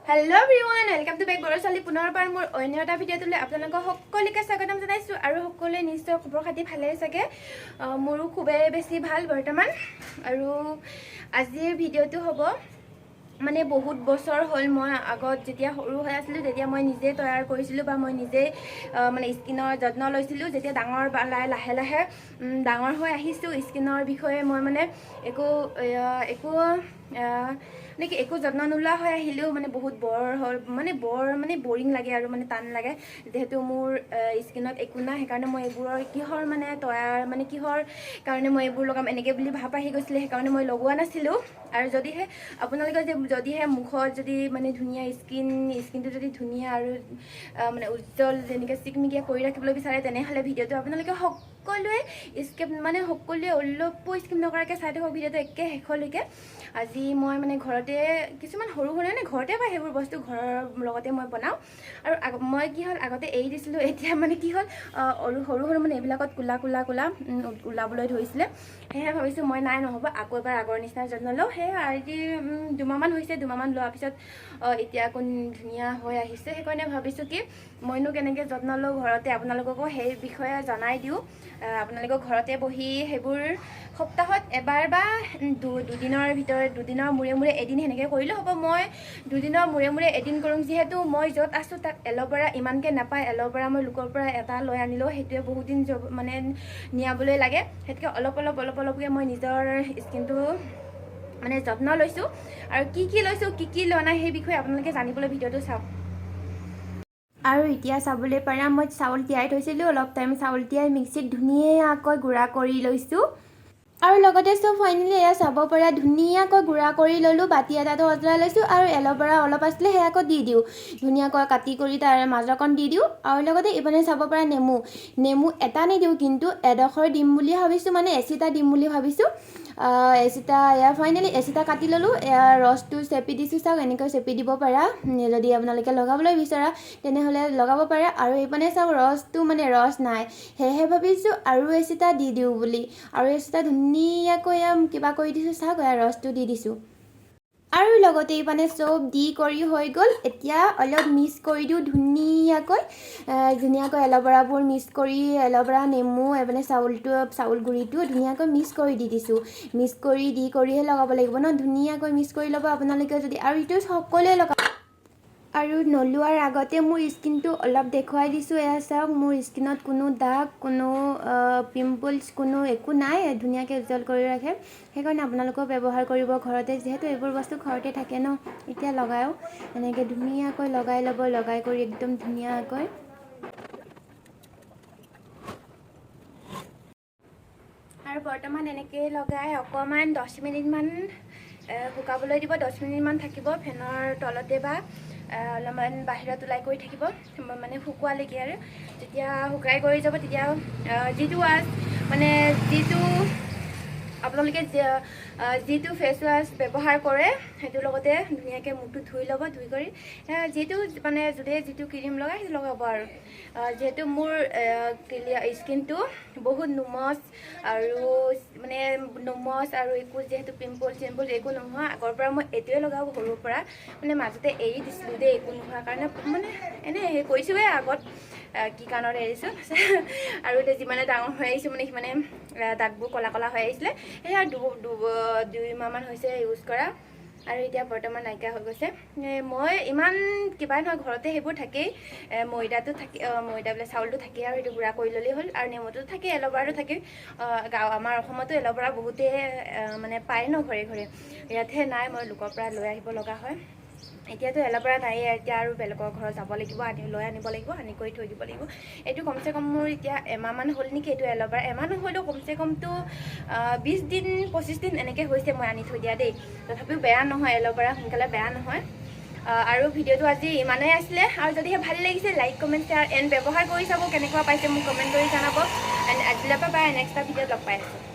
Hello everyone, welcome to back Borosali পুনৰবাৰ মোৰ অন্য এটা ভিডিঅ'টোলৈ আপোনালোকক সকলোকে স্বাগতম জনাইছো আৰু সকলোৱে নিশ্চয় খবৰ খাতি ভালে থাকে মোৰো খুবেই বেছি ভাল বৰ্তমান আৰু আজিৰ ভিডিঅ'টো হ'ব মানে বহুত বছৰ হ'ল মই আগত যেতিয়া সৰু হৈ আছিলো তেতিয়া মই নিজে তৈয়াৰ কৰিছিলো বা মই নিজে মানে স্কিনৰ যত্ন লৈছিলো যেতিয়া ডাঙৰ লাহে লাহে ডাঙৰ হৈ আহিছো স্কিনৰ বিষয়ে মই মানে একো নেকি একো যত্ন নোলোৱা হৈ আহিলেও মানে বহুত বৰিং লাগে আৰু মানে টান লাগে যেহেতু মোৰ স্কিনত একো নাই সেইকাৰণে মই এইবোৰৰ কিহৰ মানে তৈয়াৰ মানে কিহৰ কাৰণে মই এইবোৰ লগাম এনেকৈ বুলি ভাব আহি গৈছিলে সেইকাৰণে মই লগোৱা নাছিলোঁ আৰু যদিহে মুখত যদি মানে ধুনীয়া স্কিনটো যদি ধুনীয়া আৰু মানে উজ্জ্বল যেনেকৈ চিকমিকিয়া কৰি ৰাখিবলৈ বিচাৰে তেনেহ'লে ভিডিঅ'টো আপোনালোকে সকলোৱে সকলোৱে অলপো স্কিপ নকৰাকৈ চাই থাকক ভিডিঅ'টো একে শেষলৈকে আজি মই মানে ঘৰতে কিছুমান সৰু সৰু মানে ঘৰতে পাই সেইবোৰ বস্তু ঘৰৰ লগতে মই বনাওঁ আৰু মই কি হ'ল আগতে এৰি দিছিলোঁ এতিয়া মানে কি হ'ল সৰু মানে এইবিলাকত কোলা ওলাবলৈ ধৰিছিলে সেয়েহে ভাবিছোঁ মই নাই নহ'ব আকৌ এবাৰ আগৰ নিচিনা যত্ন লওঁ সেয়ে আজি দুমাহমান হৈছে দুমাহমান লোৱাৰ পিছত এতিয়া কোন ধুনীয়া হৈ আহিছে সেইকাৰণে ভাবিছোঁ কি মইনো কেনেকৈ যত্ন লওঁ ঘৰতে আপোনালোককো সেই বিষয়ে জনাই দিওঁ আপোনালোকক ঘৰতে বহি সেইবোৰ সপ্তাহত এবাৰ বা দুদিনৰ মূৰে এদিন সেনেকৈ কৰিলেও হ'ব মই দুদিনৰ মূৰে এদিন কৰোঁ যিহেতু মই য'ত আছোঁ তাত এল'ভেৰা ইমানকৈ নাপায় এল'ভেৰা মই লোকৰ পৰা এটা লৈ আনিলেও সেইটোৱে বহুত দিন মানে নিয়াবলৈ লাগে সেইটোকে অলপকৈ মই নিজৰ স্কিনটো মানে যত্ন লৈছোঁ আৰু কি লৈছোঁ কি লোৱা নাই সেই বিষয়ে আপোনালোকে জানিবলৈ ভিডিঅ'টো চাওক আৰু এতিয়া চাবলৈ পাৰা মই চাউল তিয়াই থৈছিলোঁ অলপ টাইম চাউল তিয়াই মিক্সিত ধুনীয়াকৈ গুড়া কৰি লৈছোঁ আৰু লগতে চব ফাইনেলি এয়া চাব পৰা ধুনীয়াকৈ গুড়া কৰি ল'লোঁ বাতি এটাতো অতৰাই লৈছোঁ আৰু এল'ভেৰা অলপ আছিলে সেয়াকৈ দি দিওঁ ধুনীয়াকৈ কাটি কৰি তাৰ মাজৰকণ দি দিওঁ আৰু লগতে ইপিনে চাব পৰা নেমু এটা নিদিওঁ কিন্তু এডোখৰ দিম বুলি ভাবিছোঁ মানে এচিটা দিম বুলি ভাবিছোঁ এয়া ফাইনেলি এচিটা কাটি ল'লোঁ এয়া ৰসটো চেপি দিছোঁ চাওক এনেকৈ চেপি দিব পাৰা যদি আপোনালোকে লগাবলৈ বিচৰা তেনেহ'লে লগাব পাৰা আৰু এইপিনে চাওক ৰসটো মানে ৰস নাই সেয়েহে ভাবিছোঁ আৰু এচিটা দি দিওঁ বুলি আৰু এচিটা ধুনীয়াকৈ কিবা কৰি দিছোঁ চাওক ৰসটো দি দিছোঁ আৰু লগতে এইপিনে চব দি কৰি হৈ গ'ল এতিয়া অলপ মিক্স কৰি দিওঁ ধুনীয়াকৈ এল'ভেৰাবোৰ মিক্স কৰি এল'ভেৰা নেমু এইপিনে চাউল গুড়িটো ধুনীয়াকৈ মিক্স কৰি দি দিছোঁ মিক্স কৰি দি কৰিহে লগাব লাগিব ন ধুনীয়াকৈ মিক্স কৰি ল'ব আপোনালোকে যদি আৰু এইটো সকলোৱে লগাব আৰু নলোৱাৰ আগতে মোৰ স্কিনটো অলপ দেখুৱাই দিছোঁ এয়া চাওক মোৰ স্কিনত কোনো দাগ কোনো পিম্পলছ কোনো একো নাই ধুনীয়াকৈ উজ্জ্বল কৰি ৰাখে সেইকাৰণে আপোনালোকেও ব্যৱহাৰ কৰিব ঘৰতে যিহেতু এইবোৰ বস্তু ঘৰতে থাকে ন এতিয়া লগাওঁ এনেকৈ ধুনীয়াকৈ লগাই ল'ব লগাই কৰি একদম ধুনীয়াকৈ আৰু বৰ্তমান এনেকৈ লগাই অকণমান 10 মিনিটমান শুকাবলৈ দিব 10 মিনিটমান থাকিব ফেনৰ তলতে বা অলপমান বাহিৰত ওলাই কৰি থাকিব মানে শুকোৱালৈকে আৰু যেতিয়া শুকাই কৰি যাব তেতিয়া যিটো আপোনালোকে যিটো ফেচ ৱাছ ব্যৱহাৰ কৰে সেইটোৰ লগতে ধুনীয়াকৈ মুখটো ধুই ল'ব ধুই কৰি যিটো মানে যিটো ক্ৰীম লগাই সেইটো লগাব আৰু যিহেতু মোৰ স্কিনটো বহুত নোমচ আৰু একো যিহেতু পিম্পল একো নোহোৱা আগৰ পৰা মই এইটোৱে লগাওঁ সৰুৰ পৰা মানে মাজতে এৰি দিছিলোঁ দেই একো নোহোৱাৰ কাৰণে মানে এনেই কৈছোঁৱে আগত কি কাৰণত এৰিছোঁ আৰু এতিয়া যিমানে ডাঙৰ হৈ আহিছোঁ মানে সিমানে দাগবোৰ কলা হৈ আহিছিলে সেয়া 2 মাহমান হৈছে ইউজ কৰা আৰু এতিয়া বৰ্তমান নাইকিয়া হৈ গৈছে মই ইমান কিবাই নহয় ঘৰতে সেইবোৰ থাকেই ময়দাটো থাকে ময়দা বোলে চাউলটো থাকেই আৰু সেইটো গুড়া কৰি ল'লেই হ'ল আৰু নেমুটো থাকেই এল'ভেৰাটো থাকেই আমাৰ অসমতো এল'ভেৰা বহুতেই মানে পায় ন ঘৰে ইয়াতহে নাই মই লোকৰ পৰা লৈ আহিব লগা হয় এতিয়াতো এল'ভেৰা নায়েই এতিয়া আৰু বেলেগৰ ঘৰত যাব লাগিব লৈ আনিব লাগিব আনি কৰি থৈ দিব লাগিব এইটো কমচে কম মোৰ এতিয়া এমাহমান হ'ল নেকি এইটো এল'ভেৰা এমাহ নহ'লেও কমচে কমটো 20 দিন 25 দিন এনেকৈ হৈছে মই আনি থৈ দিয়া দেই তথাপিও বেয়া নহয় এল'ভেৰা সোনকালে বেয়া নহয় আৰু ভিডিঅ'টো আজি ইমানেই আছিলে আৰু যদিহে ভাল লাগিছে লাইক কমেণ্ট শ্বেয়াৰ এণ্ড ব্যৱহাৰ কৰি চাব কেনেকুৱা পাইছে মোক কমেণ্ট কৰি জনাব এণ্ড আজিলৈকে নেক্সট এটা ভিডিঅ'ত লগ পাই আছোঁ